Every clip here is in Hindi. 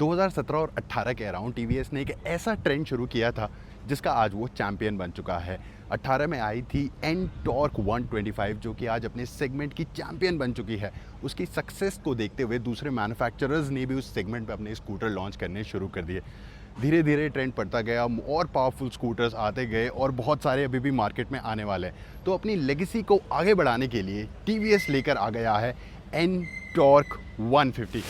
2017 और 18 के अराउंड टीवीएस ने एक ऐसा ट्रेंड शुरू किया था जिसका आज वो चैंपियन बन चुका है। 18 में आई थी एनटॉर्क 125 जो कि आज अपने सेगमेंट की चैंपियन बन चुकी है। उसकी सक्सेस को देखते हुए दूसरे मैन्युफैक्चरर्स ने भी उस सेगमेंट पे अपने स्कूटर लॉन्च करने शुरू कर दिए। धीरे धीरे ट्रेंड बढ़ता गया और पावरफुल स्कूटर्स आते गए और बहुत सारे अभी भी मार्केट में आने वाले हैं। तो अपनी लेगेसी को आगे बढ़ाने के लिए टीवीएस लेकर आ गया है एनटॉर्क 150।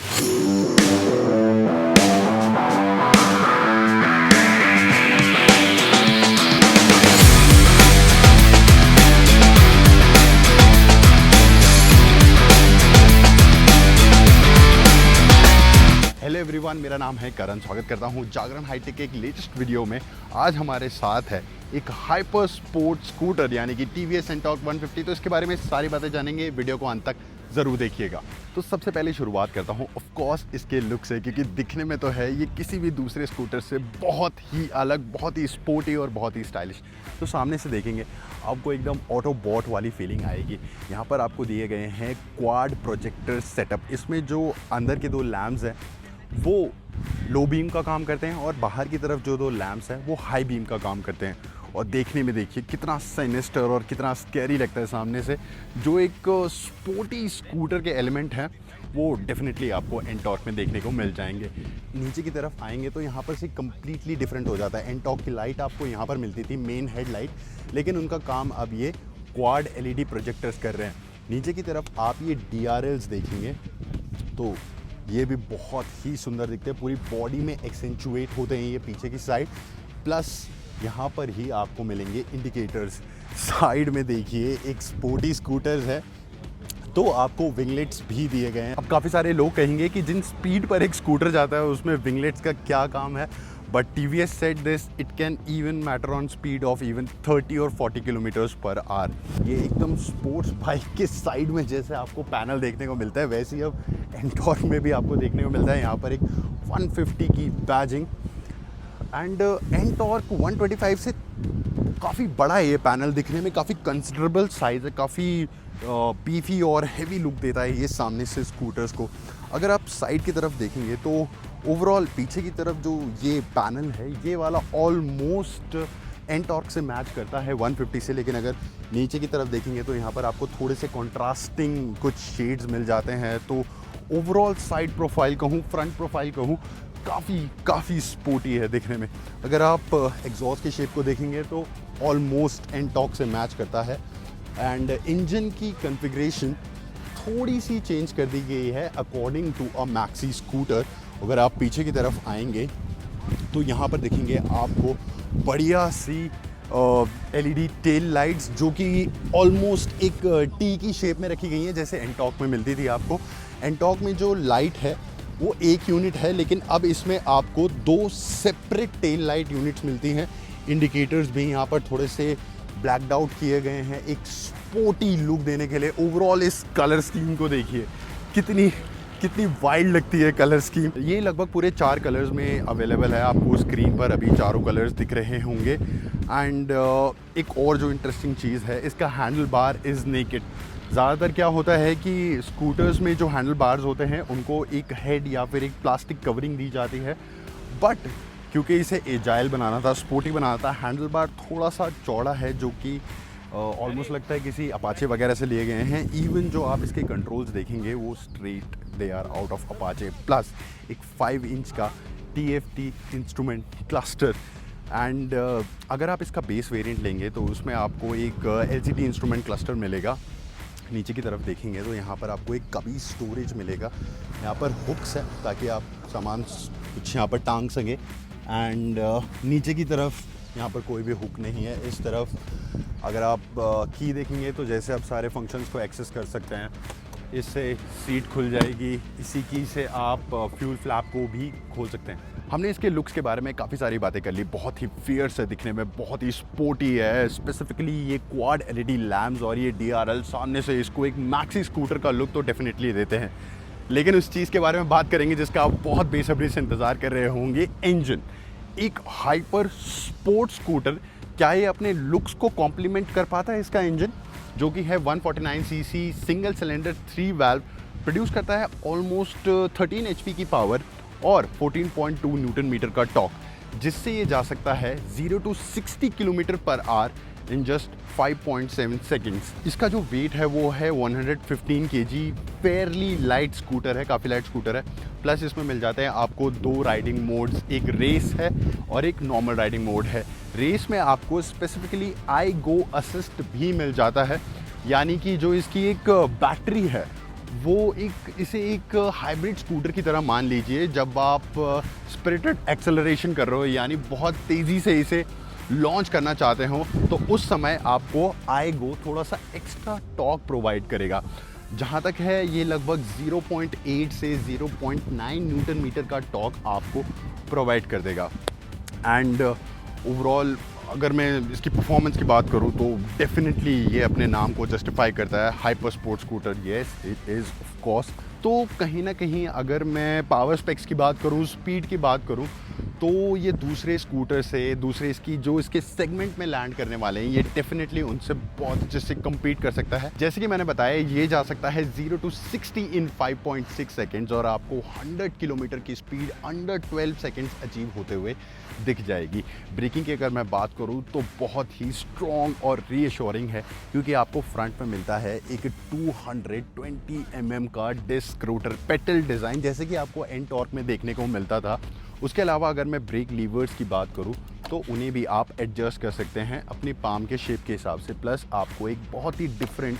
हेलो एवरीवन, मेरा नाम है करण। स्वागत करता हूं जागरण हाईटेक के एक लेटेस्ट वीडियो में। आज हमारे साथ है एक हाइपर स्पोर्ट स्कूटर यानी कि टीवीएस एनटॉर्क 150। तो इसके बारे में सारी बातें जानेंगे, वीडियो को अंत तक ज़रूर देखिएगा। तो सबसे पहले शुरुआत करता हूं ऑफ कोर्स इसके लुक से, क्योंकि दिखने में तो है ये किसी भी दूसरे स्कूटर से बहुत ही अलग, बहुत ही स्पोर्टी और बहुत ही स्टाइलिश। तो सामने से देखेंगे आपको एकदम ऑटोबॉट वाली फीलिंग आएगी। यहाँ पर आपको दिए गए हैं क्वाड प्रोजेक्टर सेटअप। इसमें जो अंदर के दो लैम्प्स हैं वो लो बीम का काम करते हैं और बाहर की तरफ जो दो लैम्प्स हैं वो हाई बीम का काम करते हैं। और देखने में देखिए कितना सिनिस्टर और कितना स्कैरी लगता है सामने से। जो एक स्पोर्टी स्कूटर के एलिमेंट हैं वो डेफिनेटली आपको एनटॉर्क में देखने को मिल जाएंगे। नीचे की तरफ आएंगे तो यहाँ पर से कम्प्लीटली डिफरेंट हो जाता है। एनटॉर्क की लाइट आपको यहाँ पर मिलती थी, मेन हेड लाइट, लेकिन उनका काम अब ये क्वाड एलईडी प्रोजेक्टर्स कर रहे हैं। नीचे की तरफ आप ये DRLs देखेंगे तो ये भी बहुत ही सुंदर दिखते हैं, पूरी बॉडी में एक्सेंचुएट होते हैं ये पीछे की साइड। प्लस यहाँ पर ही आपको मिलेंगे इंडिकेटर्स। साइड में देखिए एक स्पोर्टी स्कूटर्स है तो आपको विंगलेट्स भी दिए गए हैं। अब काफ़ी सारे लोग कहेंगे कि जिन स्पीड पर एक स्कूटर जाता है उसमें विंगलेट्स का क्या काम है, but TVS said this it can even matter on speed of even 30 और 40 किलोमीटर्स पर आवर। ये एकदम स्पोर्ट्स बाइक के साइड में जैसे आपको पैनल देखने को मिलता है वैसे ही अब एनटॉर्क में भी आपको देखने को मिलता है। यहाँ पर एक 150 की बैजिंग एंड एनटॉर्क 125 से काफ़ी बड़ा है ये पैनल, दिखने में काफ़ी कंसिडरेबल साइज़ है, काफ़ी बीफी और हेवी लुक देता है ये सामने से स्कूटर्स को। अगर आप साइड की तरफ देखेंगे तो ओवरऑल पीछे की तरफ जो ये पैनल है ये वाला ऑलमोस्ट एनटॉर्क से मैच करता है 150 से। लेकिन अगर नीचे की तरफ देखेंगे तो यहाँ पर आपको थोड़े से कॉन्ट्रास्टिंग कुछ शेड्स मिल जाते हैं। तो ओवरऑल साइड प्रोफाइल कहूँ, फ्रंट प्रोफाइल कहूँ, काफ़ी स्पोर्टी है दिखने में। अगर आप एग्जॉस्ट की शेप को देखेंगे तो ऑलमोस्ट एनटॉर्क से मैच करता है। एंड इंजन की कॉन्फ़िगरेशन थोड़ी सी चेंज कर दी गई है according to a maxi scooter. अगर आप पीछे की तरफ आएंगे तो यहाँ पर देखेंगे आपको बढ़िया सी LED टेल लाइट्स जो कि ऑलमोस्ट एक T की शेप में रखी गई हैं जैसे एनटॉर्क में मिलती थी आपको। एनटॉर्क में जो लाइट है वो एक यूनिट है, लेकिन अब इसमें आपको दो सेपरेट टेल लाइट यूनिट्स मिलती हैं। इंडिकेटर्स भी यहाँ पर थोड़े से ब्लैकड आउट किए गए हैं एक स्पोर्टी लुक देने के लिए। ओवरऑल इस कलर स्कीम को देखिए कितनी वाइल्ड लगती है कलर स्कीम। ये लगभग पूरे 4 कलर्स में अवेलेबल है। आपको स्क्रीन पर अभी चारों कलर्स दिख रहे होंगे। एंड एक और जो इंटरेस्टिंग चीज़ है, इसका हैंडल बार इज़ नेकेड। ज़्यादातर क्या होता है कि स्कूटर्स में जो हैंडल बार्स होते हैं उनको एक हेड या फिर एक प्लास्टिक कवरिंग दी जाती है, बट क्योंकि इसे एजाइल बनाना था, स्पोर्टी बनाना था, हैंडल बार थोड़ा सा चौड़ा है जो कि ऑलमोस्ट लगता है किसी अपाचे वगैरह से लिए गए हैं। इवन जो आप इसके कंट्रोल्स देखेंगे वो straight, they are out of Apache. Plus एक 5 इंच का TFT इंस्ट्रूमेंट क्लस्टर। एंड अगर आप इसका बेस वेरिएंट लेंगे तो उसमें आपको एक LCD इंस्ट्रूमेंट क्लस्टर मिलेगा। नीचे की तरफ देखेंगे तो यहाँ पर आपको एक कभी स्टोरेज मिलेगा। यहाँ पर हुक्स है ताकि आप सामान कुछ यहाँ पर टांग सकें। एंड नीचे की तरफ यहाँ पर कोई भी हुक नहीं है। इस तरफ अगर आप की देखेंगे तो जैसे आप सारे फंक्शंस को एक्सेस कर सकते हैं। इससे सीट खुल जाएगी, इसी की से आप फ्यूल फ्लैप को भी खोल सकते हैं। हमने इसके लुक्स के बारे में काफ़ी सारी बातें कर ली। बहुत ही फियर्स है दिखने में, बहुत ही स्पोर्टी है। स्पेसिफिकली ये क्वाड LED लैम्प्स और ये DRL सामने से इसको एक मैक्सी स्कूटर का लुक तो डेफिनेटली देते हैं। लेकिन उस चीज़ के बारे में बात करेंगे जिसका आप बहुत बेसब्री से इंतज़ार कर रहे होंगे, इंजन। एक हाइपर स्पोर्ट्स स्कूटर, क्या ये अपने लुक्स को कॉम्प्लीमेंट कर पाता है? इसका इंजन जो कि है 149 CC single cylinder 3 valve produce करता है ऑलमोस्ट 13 HP की पावर और 14.2 न्यूटन मीटर का टॉर्क, जिससे ये जा सकता है 0 to 60 kilometre per hour in just 5.7 seconds. इसका जो वेट है वो है 115 kg। फेयरली लाइट स्कूटर है, काफ़ी लाइट स्कूटर है। प्लस इसमें मिल जाते हैं आपको 2 राइडिंग मोड्स, एक रेस है और एक नॉर्मल राइडिंग मोड है। रेस में आपको स्पेसिफिकली आई गो असिस्ट भी मिल जाता है, यानी कि जो इसकी एक बैटरी है वो इसे एक हाइब्रिड स्कूटर की तरह मान लीजिए। जब आप स्पिरिटेड एक्सेलरेशन कर रहे हो, यानी बहुत तेज़ी से इसे लॉन्च करना चाहते हो, तो उस समय आपको आईगो थोड़ा सा एक्स्ट्रा टॉर्क प्रोवाइड करेगा। जहाँ तक है ये लगभग 0.8 से 0.9 न्यूटन मीटर का टॉर्क आपको प्रोवाइड कर देगा। एंड ओवरऑल अगर मैं इसकी परफॉर्मेंस की बात करूँ तो डेफिनेटली ये अपने नाम को जस्टिफाई करता है, hyper sports scooter. Yes it is of course. तो कहीं ना कहीं अगर मैं पावर स्पेक्स की बात करूँ, स्पीड की बात करूँ, तो ये दूसरे स्कूटर से, दूसरे इसके सेगमेंट में लैंड करने वाले हैं, ये डेफिनेटली उनसे बहुत अच्छे से कम्पीट कर सकता है। जैसे कि मैंने बताया, ये जा सकता है 0 to 60 इन 5.6 सेकेंड्स और आपको 100 किलोमीटर की स्पीड अंडर 12 सेकेंड्स अचीव होते हुए दिख जाएगी। ब्रेकिंग की अगर मैं बात करूँ तो बहुत ही स्ट्रॉन्ग और रीअश्योरिंग है, क्योंकि आपको फ्रंट में मिलता है एक 220 mm का डिस्क रोटर पेटल डिज़ाइन, जैसे कि आपको एनटॉर्क में देखने को मिलता था। उसके अलावा अगर मैं ब्रेक लीवर्स की बात करूं तो उन्हें भी आप एडजस्ट कर सकते हैं अपनी पाम के शेप के हिसाब से। प्लस आपको एक बहुत ही डिफरेंट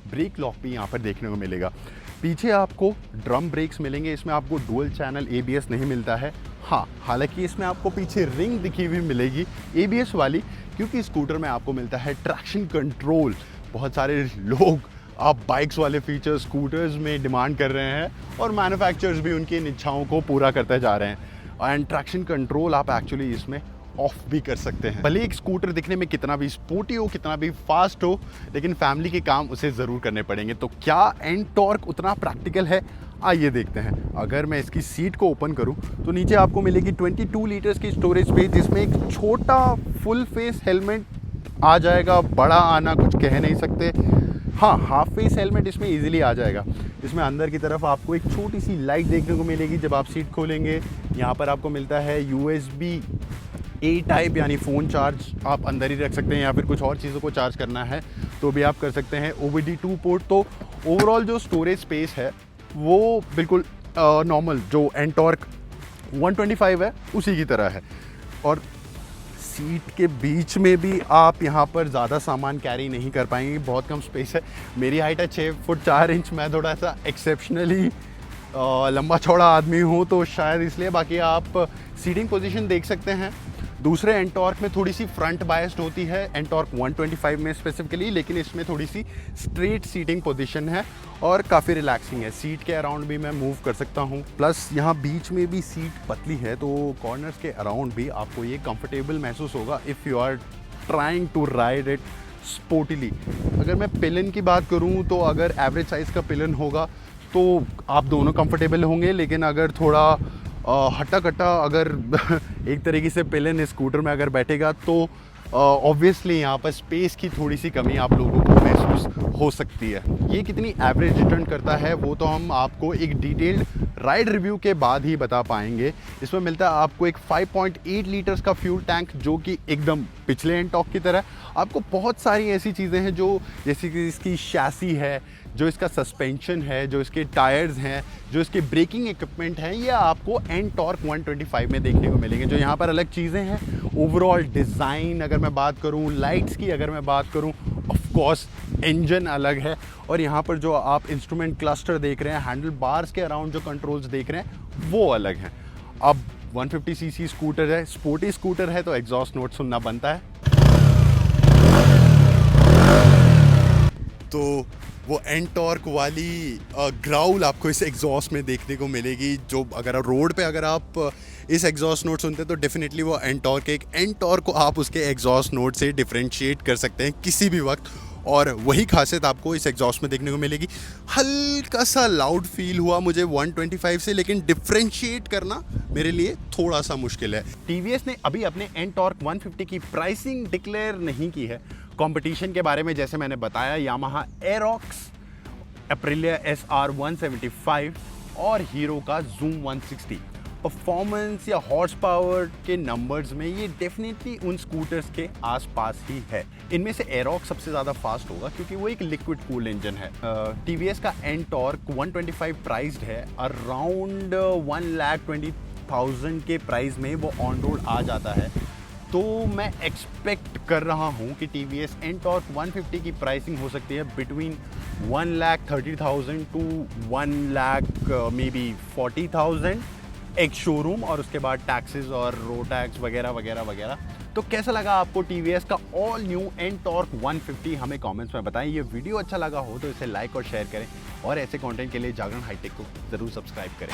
ब्रेक लॉक भी यहाँ पर देखने को मिलेगा। पीछे आपको ड्रम ब्रेक्स मिलेंगे, इसमें आपको डुअल चैनल ABS नहीं मिलता है। हाँ, हालांकि इसमें आपको पीछे रिंग दिखी हुई मिलेगी ABS वाली, क्योंकि स्कूटर में आपको मिलता है ट्रैक्शन कंट्रोल। बहुत सारे लोग आप बाइक्स वाले फीचर स्कूटर्स में डिमांड कर रहे हैं और मैन्युफैक्चरर्स भी उनकी इच्छाओं को पूरा करते जा रहे हैं। एंड ट्रैक्शन कंट्रोल आप एक्चुअली इसमें ऑफ भी कर सकते हैं। भले एक स्कूटर दिखने में कितना भी स्पोर्टी हो, कितना भी फास्ट हो, लेकिन फैमिली के काम उसे ज़रूर करने पड़ेंगे। तो क्या एनटॉर्क उतना प्रैक्टिकल है? आइए देखते हैं। अगर मैं इसकी सीट को ओपन करूं तो नीचे आपको मिलेगी 22 लीटर्स की स्टोरेज स्पेस, जिसमें एक छोटा फुल फेस हेलमेट आ जाएगा। बड़ा आना कुछ कह नहीं सकते। हाँ, हाफ फेस हेलमेट इसमें इजीली आ जाएगा। इसमें अंदर की तरफ आपको एक छोटी सी लाइट देखने को मिलेगी जब आप सीट खोलेंगे। यहाँ पर आपको मिलता है USB-A टाइप, यानी फ़ोन चार्ज आप अंदर ही रख सकते हैं, या फिर कुछ और चीज़ों को चार्ज करना है तो भी आप कर सकते हैं। OBD2 port. तो ओवरऑल जो स्टोरेज स्पेस है वो बिल्कुल नॉर्मल जो एनटॉर्क 125 है उसी की तरह है। और सीट के बीच में भी आप यहाँ पर ज़्यादा सामान कैरी नहीं कर पाएंगे, बहुत कम स्पेस है। मेरी हाइट है 6 फुट 4 इंच, मैं थोड़ा सा एक्सेप्शनली लंबा चौड़ा आदमी हूँ, तो शायद इसलिए। बाकी आप सीटिंग पोजीशन देख सकते हैं, दूसरे एनटॉर्क में थोड़ी सी फ्रंट बायस्ड होती है, एनटॉर्क 125 में स्पेसिफिकली, लेकिन इसमें थोड़ी सी स्ट्रेट सीटिंग पोजीशन है और काफ़ी रिलैक्सिंग है। सीट के अराउंड भी मैं मूव कर सकता हूँ। प्लस यहाँ बीच में भी सीट पतली है, तो कॉर्नर्स के अराउंड भी आपको ये कंफर्टेबल महसूस होगा if you are trying to ride it sportily. अगर मैं पिलन की बात करूँ तो अगर एवरेज साइज़ का पिलन होगा तो आप दोनों कंफर्टेबल होंगे, लेकिन अगर थोड़ा हट्टा कट्टा अगर एक तरीके से पिलन स्कूटर में अगर बैठेगा तो ऑब्वियसली यहाँ पर स्पेस की थोड़ी सी कमी आप लोगों को महसूस हो सकती है। ये कितनी एवरेज रिटर्न करता है वो तो हम आपको एक डिटेल्ड राइड रिव्यू के बाद ही बता पाएंगे। इसमें मिलता है आपको एक 5.8 लीटर्स का फ्यूल टैंक, जो कि एकदम पिछले एनटॉर्क की तरह। आपको बहुत सारी ऐसी चीज़ें हैं जो, जैसे कि इसकी शैसी है, जो इसका सस्पेंशन है, जो इसके टायर्स हैं, जो इसके ब्रेकिंग इक्विपमेंट हैं, ये आपको एनटॉर्क 125 में देखने को मिलेंगे। जो यहाँ पर अलग चीज़ें हैं, ओवरऑल डिज़ाइन अगर मैं बात करूँ, लाइट्स की अगर मैं बात करूँ, ऑफ कोर्स इंजन अलग है। और यहाँ पर जो आप इंस्ट्रूमेंट क्लस्टर देख रहे हैं, हैंडल बार्स के अराउंड जो कंट्रोल्स देख रहे हैं, वो अलग हैं। अब 150 सीसी स्कूटर है, स्पोर्टी स्कूटर है, तो एग्जॉस्ट नोट सुनना बनता है। तो वो एनटॉर्क वाली ग्राउल आपको इस एग्जॉस्ट में देखने को मिलेगी, जो अगर रोड पे अगर आप इस एग्जॉस्ट नोट सुनते हैं तो डेफिनेटली वो एनटॉर्क है। एक एनटॉर्क को आप उसके एग्जॉस्ट नोट से डिफरेंशिएट कर सकते हैं किसी भी वक्त, और वही खासियत आपको इस एग्जॉस्ट में देखने को मिलेगी। हल्का सा लाउड फील हुआ मुझे 125 से, लेकिन डिफरेंशिएट करना मेरे लिए थोड़ा सा मुश्किल है। टीवीएस ने अभी अपने एनटॉर्क 150 की प्राइसिंग डिक्लेयर नहीं की है। कंपटीशन के बारे में जैसे मैंने बताया, यामाहा एरोक्स, एप्रिलिया SR 175 और हीरो का जूम 160। परफॉर्मेंस या हॉर्स पावर के नंबर्स में ये डेफिनेटली उन स्कूटर्स के आसपास ही है। इनमें से एरोक सबसे ज़्यादा फास्ट होगा क्योंकि वो एक लिक्विड कूल्ड इंजन है। टीवीएस का एनटॉर्क 125 प्राइस्ड है, अराउंड 1,20,000 के प्राइस में वो ऑन रोड आ जाता है। तो मैं एक्सपेक्ट कर रहा हूँ कि टी वी एस एनटॉर्क 150 की प्राइसिंग हो सकती है बिटवीन 1,30,000 टू 1,40,000 एक शोरूम, और उसके बाद टैक्सेस और रोड टैक्स वगैरह वगैरह वगैरह। तो कैसा लगा आपको टीवीएस का ऑल न्यू एनटॉर्क 150, हमें कमेंट्स में बताएं। ये वीडियो अच्छा लगा हो तो इसे लाइक और शेयर करें, और ऐसे कंटेंट के लिए जागरण हाईटेक को ज़रूर सब्सक्राइब करें।